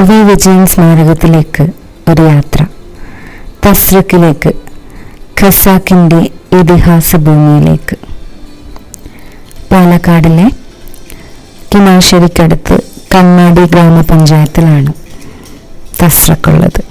V Vijayan സ്മാരകത്തിലേക്ക് ഒരു യാത്ര. തസ്രക്കിലേക്ക്, ഖസാക്കിൻ്റെ ഇതിഹാസ ഭൂമിയിലേക്ക്. പാലക്കാടിലെ കിണാശ്ശേരിക്കടുത്ത് കണ്ണാടി ഗ്രാമപഞ്ചായത്തിലാണ് തസ്രക്കുള്ളത്.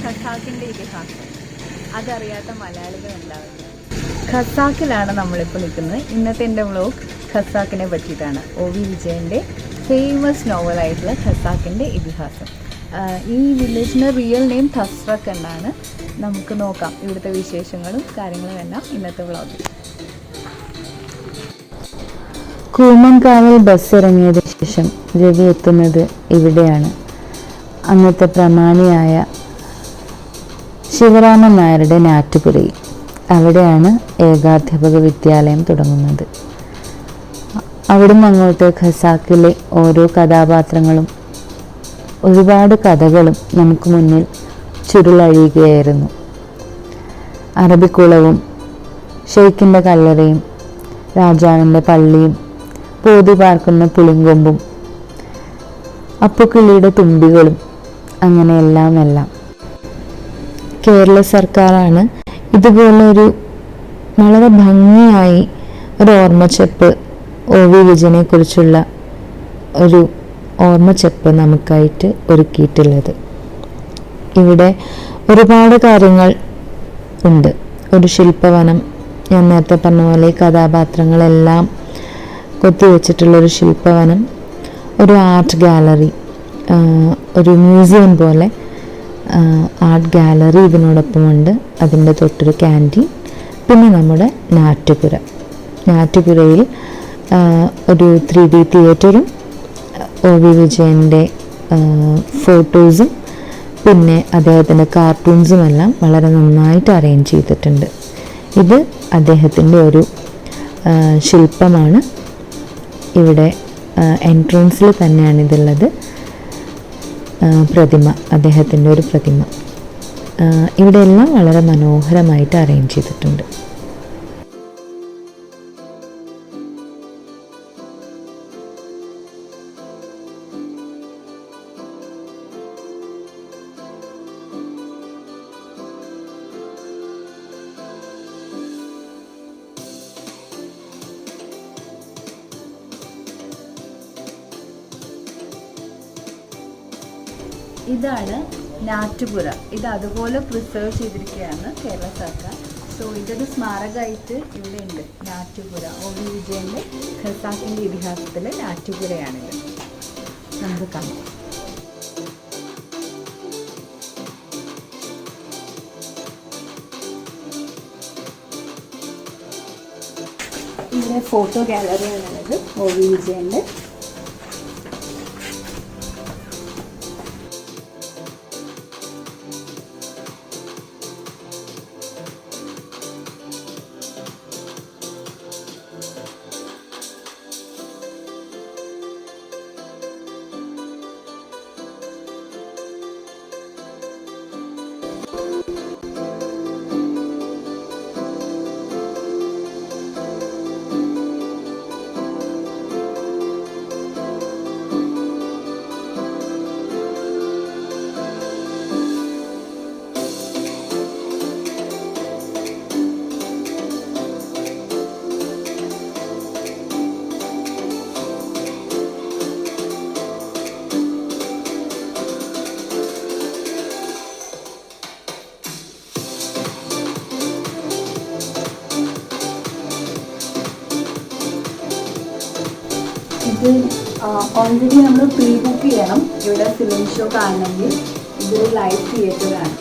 ഖസാക്കിൻ്റെ ഇതിഹാസം അതറിയാത്ത മലയാളികൾ ഉണ്ടാവില്ല. ഖസാക്കിലാണ് നമ്മളിപ്പോൾ നിൽക്കുന്നത്. ഇന്നത്തെ എൻ്റെ വ്ളോഗ് ഖസാക്കിനെ പറ്റിയിട്ടാണ്. OV വിജയൻ്റെ ഫേമസ് നോവലായിട്ടുള്ള ഖസാക്കിൻ്റെ ഇതിഹാസം. ഈ വില്ലേജിൻ്റെ റിയൽ നെയിം തസ്രക്ക് എന്നാണ്. നമുക്ക് നോക്കാം ഇവിടുത്തെ വിശേഷങ്ങളും കാര്യങ്ങളും എല്ലാം ഇന്നത്തെ വ്ളോഗിൽ. കൂമൻകാവിൽ ബസ് ഇറങ്ങിയതിന് ശേഷം രവി എത്തുന്നത് ഇവിടെയാണ്. അന്നത്തെ പ്രമാണിയായ ശിവരാമൻ നായരുടെ നാറ്റുപുരയിൽ. അവിടെയാണ് ഏകാധ്യാപക വിദ്യാലയം തുടങ്ങുന്നത്. അവിടുന്ന് അങ്ങോട്ട് ഖസാക്കിലെ ഓരോ കഥാപാത്രങ്ങളും ഒരുപാട് കഥകളും നമുക്ക് മുന്നിൽ ചുരുളഴിയുകയായിരുന്നു. അറബിക്കുളവും ഷെയ്ഖിൻ്റെ കല്ലറയും രാജാവിൻ്റെ പള്ളിയും പോതി പാർക്കുന്ന പുളിങ്കൊമ്പും അപ്പുക്കിളിയുടെ തുമ്പികളും അങ്ങനെയെല്ലാം. കേരള സർക്കാരാണ് ഇതുപോലൊരു വളരെ ഭംഗിയായി ഒരു ഓർമ്മച്ചെപ്പ് OV വിജയനെ കുറിച്ചുള്ള ഒരു ഓർമ്മച്ചെപ്പ് നമുക്കായിട്ട് ഒരുക്കിയിട്ടുള്ളത്. ഇവിടെ ഒരുപാട് കാര്യങ്ങൾ ഉണ്ട്. ഒരു ശില്പവനം, ഞാൻ നേരത്തെ പറഞ്ഞ പോലെ കഥാപാത്രങ്ങളെല്ലാം കൊത്തിവെച്ചിട്ടുള്ളൊരു ശില്പവനം, ഒരു ആർട്ട് ഗാലറി, ഒരു മ്യൂസിയം പോലെ ആർട്ട് ഗാലറി ഇതിനോടൊപ്പമുണ്ട്. അതിൻ്റെ തൊട്ടൊരു ക്യാൻറ്റീൻ, പിന്നെ നമ്മുടെ നാറ്റുപുരയിൽ ഒരു 3D തിയേറ്ററും OV വിജയൻ്റെ ഫോട്ടോസും പിന്നെ അദ്ദേഹത്തിൻ്റെ കാർട്ടൂൺസും എല്ലാം വളരെ നന്നായിട്ട് അറേഞ്ച് ചെയ്തിട്ടുണ്ട്. ഇത് അദ്ദേഹത്തിൻ്റെ ഒരു ശില്പമാണ്. ഇവിടെ എൻട്രൻസിൽ തന്നെയാണ് ഇതുള്ളത്. പ്രതിമ, അദ്ദേഹത്തിൻ്റെ ഒരു പ്രതിമ. ഇവിടെ എല്ലാം വളരെ മനോഹരമായിട്ട് അറേഞ്ച് ചെയ്തിട്ടുണ്ട്. ഇതാണ് നാറ്റുപുര. ഇത് അതുപോലെ പ്രിസർവ് ചെയ്തിരിക്കുകയാണ് കേരള സർക്കാർ. സോ ഇതൊരു സ്മാരകമായിട്ട് ഇവിടെ ഉണ്ട്. നാറ്റുപുര, OV വിജയൻ്റെ ഖസാക്കിൻ്റെ ഇതിഹാസത്തിലെ നാറ്റുപുരയാണിത്. നമുക്ക് കാണാം. ഇവിടെ ഫോട്ടോ ഗാലറിയാണുള്ളത് OV വിജയൻ്റെ. ഇത് ഓൾറെഡി നമ്മൾ പ്രീ ബുക്ക് ചെയ്യണം ഇവിടെ ഫിലിം ഷോ കാണണമെങ്കിൽ. ഇതൊരു ലൈവ് തിയേറ്ററാണ്.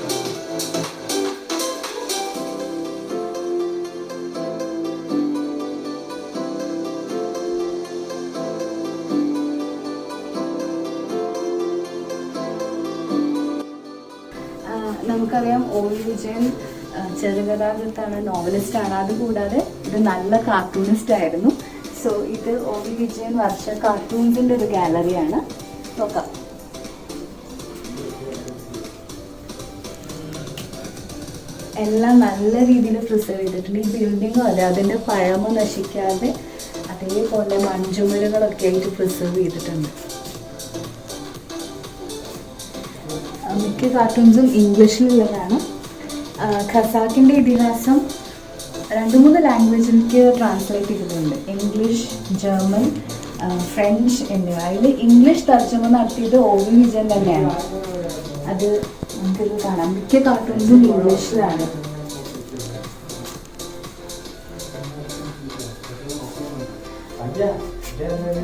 നമുക്കറിയാം OV വിജയൻ ചെറുകഥാകൃത്താണ്, നോവലിസ്റ്റാണ്. അതുകൂടാതെ ഇത് നല്ല കാർട്ടൂണിസ്റ്റ് ആയിരുന്നു. സോ ഇത് OV വിജയൻ വർഷ കാർട്ടൂൺസിൻ്റെ ഒരു ഗാലറിയാണ്. നോക്കാം. എല്ലാം നല്ല രീതിയിൽ പ്രിസർവ് ചെയ്തിട്ടുണ്ട്. ഈ ബിൽഡിങ്ങും അതെ, അതിൻ്റെ പഴമ നശിക്കാതെ അതേപോലെ മഞ്ചുമലുകളൊക്കെ ആയിട്ട് പ്രിസർവ് ചെയ്തിട്ടുണ്ട്. മിക്ക കാർട്ടൂൺസും ഇംഗ്ലീഷിലുള്ളതാണ്. ഖസാക്കിൻ്റെ ഇതിഹാസം 2-3 ലാംഗ്വേജിലേക്ക് ട്രാൻസ്ലേറ്റ് ചെയ്തിട്ടുണ്ട്. ഇംഗ്ലീഷ്, ജർമ്മൻ, ഫ്രഞ്ച് എന്നിവ. അതിൽ ഇംഗ്ലീഷ് തർജ്ജമ നടത്തിയത് OV വിജയൻ തന്നെയാണ്. അത് നമുക്കിത് കാണാം. മിക്ക കാർട്ടൂൺസും ഇംഗ്ലീഷിലാണ്.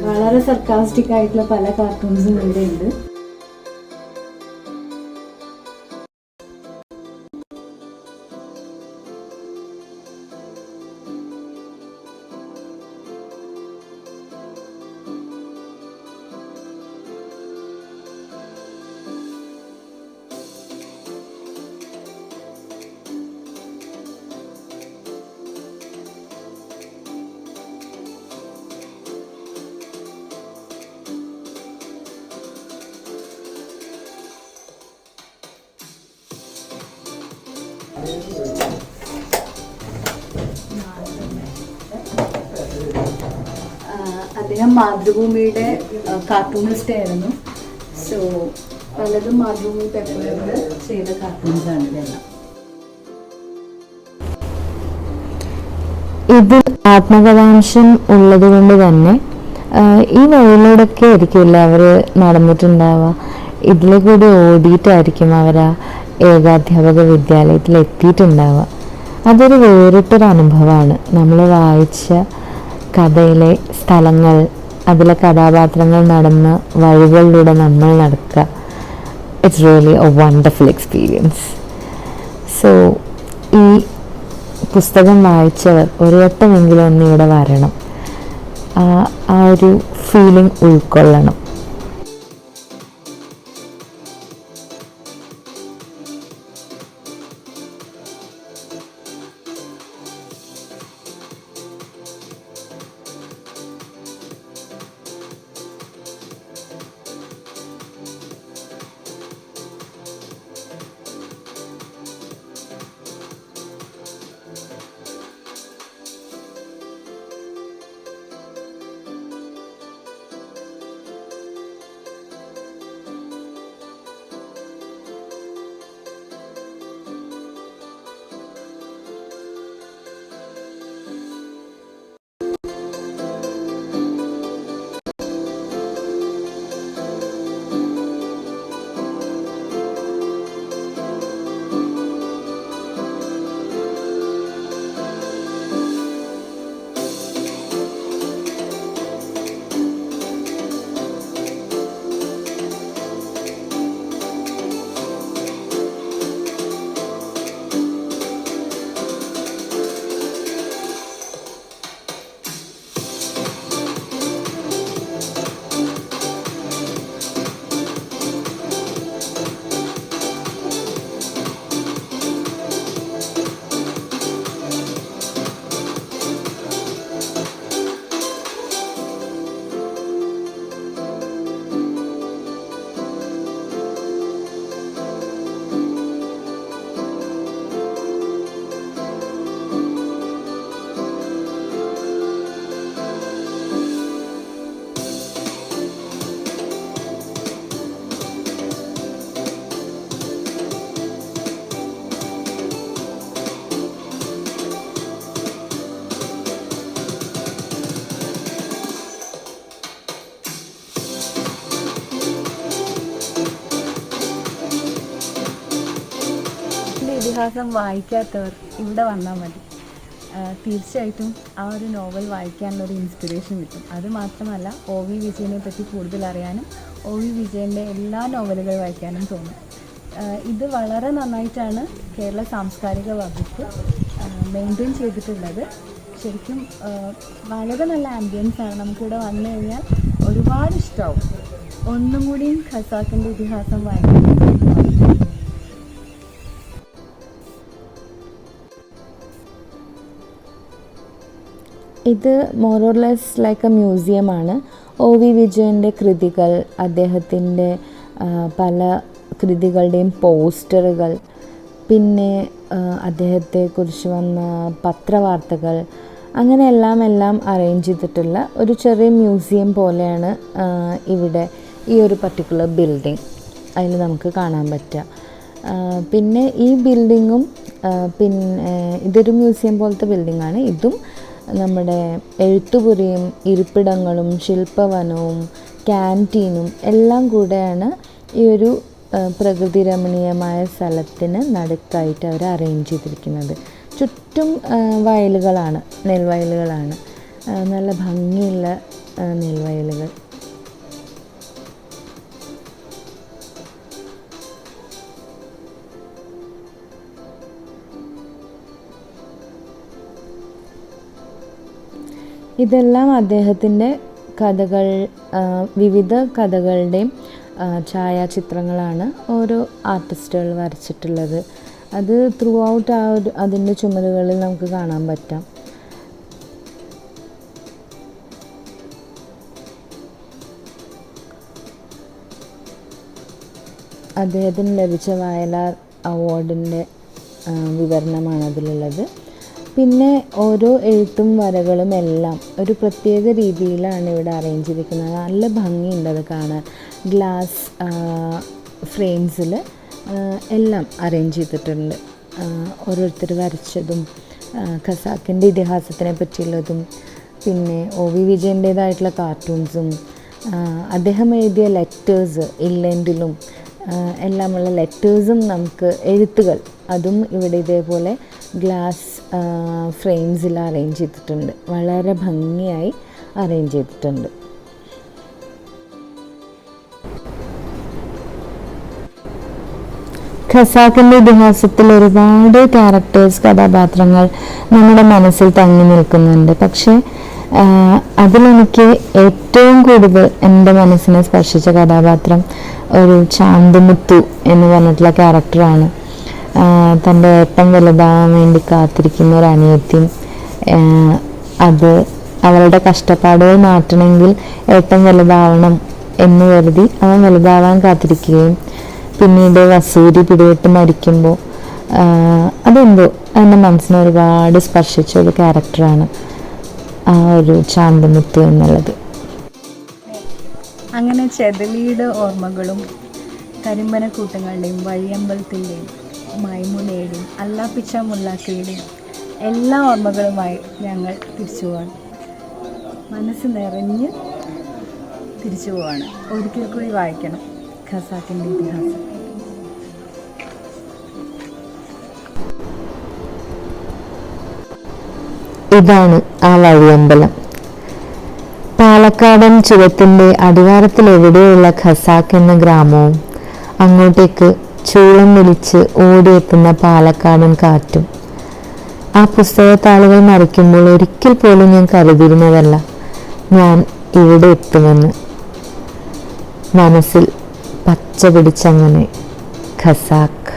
വളരെ സർക്കാസ്റ്റിക് ആയിട്ടുള്ള പല കാർട്ടൂൺസും ഇവിടെ ഉണ്ട്. അദ്ദേഹം മാതൃഭൂമിയുടെ കാർട്ടൂണിസ്റ്റ് ആയിരുന്നു. സോ പലതും മാതൃഭൂമി പേപ്പറുകളിൽ ചെയ്ത കാർട്ടൂൺസാണ് ഇതെല്ലാം. ഇതിൽ ആത്മകഥാംശം ഉള്ളത് കൊണ്ട് തന്നെ ഈ വഴിയിലൂടെയൊക്കെ ആയിരിക്കില്ല അവർ നടന്നിട്ടുണ്ടാവുക. ഇതിലെ കൂടി ഓടിയിട്ടായിരിക്കും അവർ ഏകാധ്യാപക വിദ്യാലയത്തിൽ എത്തിയിട്ടുണ്ടാവുക. അതൊരു വേറിട്ടൊരു അനുഭവമാണ്. നമ്മൾ വായിച്ച കഥയിലെ സ്ഥലങ്ങൾ, അതിലെ കഥാപാത്രങ്ങൾ നടന്ന വഴികളിലൂടെ നമ്മൾ നടക്കുക. It's really A wonderful experience. So ഈ പുസ്തകം വായിച്ചവർ ഒരു വട്ടമെങ്കിലും ഒന്ന് ഇവിടെ വരണം, ആ ഒരു ഫീലിംഗ് ഉൾക്കൊള്ളണം. ഇതിഹാസം വായിക്കാത്തവർ ഇവിടെ വന്നാൽ മതി. തീർച്ചയായിട്ടും ആ ഒരു നോവൽ വായിക്കാനുള്ളൊരു ഇൻസ്പിറേഷൻ കിട്ടും. അതുമാത്രമല്ല OV വിജയനെ പറ്റി കൂടുതൽ അറിയാനും OV വിജയൻ്റെ എല്ലാ നോവലുകൾ വായിക്കാനും തോന്നും. ഇത് വളരെ നന്നായിട്ടാണ് കേരള സാംസ്കാരിക വകുപ്പ് മെയിൻറ്റെയിൻ ചെയ്തിട്ടുള്ളത്. ശരിക്കും വളരെ നല്ല ആംബിയൻസാണ്. നമുക്കിവിടെ വന്നു കഴിഞ്ഞാൽ ഒരുപാട് ഇഷ്ടമാവും. ഒന്നും കൂടിയും ഖസാക്കിൻ്റെ ഇതിഹാസം വായിക്കാൻ. ഇത് മോറോർലെസ് ലൈക്ക് എ മ്യൂസിയമാണ്. OV വിജയൻ്റെ കൃതികൾ, അദ്ദേഹത്തിൻ്റെ പല കൃതികളുടെയും പോസ്റ്ററുകൾ, പിന്നെ അദ്ദേഹത്തെക്കുറിച്ച് വന്ന പത്രവാർത്തകൾ, അങ്ങനെ എല്ലാം അറേഞ്ച് ചെയ്തിട്ടുള്ള ഒരു ചെറിയ മ്യൂസിയം പോലെയാണ് ഇവിടെ ഈ ഒരു പർട്ടിക്കുലർ ബിൽഡിംഗ് അതിൽ നമുക്ക് കാണാൻ പറ്റുക. പിന്നെ ഈ ബിൽഡിങ്ങും പിന്നെ ഇതൊരു മ്യൂസിയം പോലത്തെ ബിൽഡിങ്ങാണ്. ഇതും നമ്മുടെ എഴുത്തുപുരയും ഇരിപ്പിടങ്ങളും ശില്പവനവും ക്യാൻറ്റീനും എല്ലാം കൂടെയാണ് ഈ ഒരു പ്രകൃതി രമണീയമായ സ്ഥലത്തിന് നടുക്കായിട്ട് അവർ അറേഞ്ച് ചെയ്തിരിക്കുന്നത്. ചുറ്റും വയലുകളാണ്, നെൽവയലുകളാണ്, നല്ല ഭംഗിയുള്ള നെൽവയലുകൾ. ഇതെല്ലാം അദ്ദേഹത്തിൻ്റെ കഥകൾ, വിവിധ കഥകളുടെയും ഛായാചിത്രങ്ങളാണ് ഓരോ ആർട്ടിസ്റ്റുകൾ വരച്ചിട്ടുള്ളത്. അത് ത്രൂ ഔട്ട് അതിൻ്റെ ചുമരുകളിൽ നമുക്ക് കാണാൻ പറ്റാം. അദ്ദേഹത്തിന് ലഭിച്ച വയലാർ അവാർഡിൻ്റെ വിവരണമാണ് അതിലുള്ളത്. പിന്നെ ഓരോ എഴുത്തും വരകളും എല്ലാം ഒരു പ്രത്യേക രീതിയിലാണ് ഇവിടെ അറേഞ്ച് ചെയ്തിരിക്കുന്നത്. നല്ല ഭംഗിയുണ്ട് അത് കാണാൻ. ഗ്ലാസ് ഫ്രെയിംസിൽ എല്ലാം അറേഞ്ച് ചെയ്തിട്ടുണ്ട്. ഓരോരുത്തർ വരച്ചതും ഖസാക്കിൻ്റെ ഇതിഹാസത്തിനെ പറ്റിയുള്ളതും പിന്നെ OV വിജയൻ്റേതായിട്ടുള്ള കാർട്ടൂൺസും അദ്ദേഹം എഴുതിയ ലെറ്റേഴ്സ്, ഇംഗ്ലണ്ടിലും എല്ലാമുള്ള ലെറ്റേഴ്സും നമുക്ക് എഴുത്തുകൾ അതും ഇവിടെ ഇതേപോലെ ഗ്ലാസ് ഫ്രെയിംസിൽ അറേഞ്ച് ചെയ്തിട്ടുണ്ട്. വളരെ ഭംഗിയായി അറേഞ്ച് ചെയ്തിട്ടുണ്ട്. ഖസാക്കിൻ്റെ ഇതിഹാസത്തിൽ ഒരുപാട് ക്യാരക്ടേഴ്സ്, കഥാപാത്രങ്ങൾ നമ്മുടെ മനസ്സിൽ തങ്ങി നിൽക്കുന്നുണ്ട്. പക്ഷേ അതിലെനിക്ക് ഏറ്റവും കൂടുതൽ എൻ്റെ മനസ്സിനെ സ്പർശിച്ച കഥാപാത്രം ഒരു ചാന്തുമുത്തു എന്ന് പറഞ്ഞിട്ടുള്ള ക്യാരക്ടറാണ്. തൻ്റെ ഏട്ടം വലുതാവാൻ വേണ്ടി കാത്തിരിക്കുന്ന ഒരു അനിയത്തിയും, അത് അവളുടെ കഷ്ടപ്പാടുകൾ മാറ്റണമെങ്കിൽ ഏട്ടം വലുതാവണം എന്ന് കരുതി അവൻ വലുതാവാൻ കാത്തിരിക്കുകയും പിന്നീട് വസൂരി പിടിപെട്ട് മരിക്കുമ്പോൾ അതെന്തോ എൻ്റെ മനസ്സിനെ ഒരുപാട് സ്പർശിച്ച ഒരു ക്യാരക്ടറാണ് ആ ഒരു ചാന്തുമുത്തു എന്നുള്ളത്. അങ്ങനെ ചെതലിയുടെ ഓർമ്മകളും കരിമ്പനക്കൂട്ടങ്ങളുടെയും വഴിയമ്പലത്തിൻ്റെയും മൈമുനയുടെയും അല്ലാപ്പിച്ച മുല്ലാക്കയുടെയും എല്ലാ ഓർമ്മകളുമായി ഞങ്ങൾ തിരിച്ചു പോവാണ്. മനസ്സ് നിറഞ്ഞ് തിരിച്ചു പോവാണ്. ഒരിക്കൽ കൂടി വായിക്കണം ഖസാക്കിൻ്റെ ഇതിഹാസം. ഇതാണ് ആ വഴിയമ്പലം. പാലക്കാടൻ ചുരത്തിൻ്റെ അടിവാരത്തിൽ എവിടെയുള്ള ഖസാക്ക് എന്ന ഗ്രാമവും അങ്ങോട്ടേക്ക് ചൂളം വിളിച്ച് ഓടിയെത്തുന്ന പാലക്കാടൻ കാറ്റും. ആ പുസ്തകത്താളുകൾ മറിക്കുമ്പോൾ ഒരിക്കൽ പോലും ഞാൻ കരുതിയിരുന്നതല്ല ഞാൻ ഇവിടെ എത്തുമെന്ന്. മനസ്സിൽ പച്ച പിടിച്ചങ്ങനെ ഖസാക്ക്.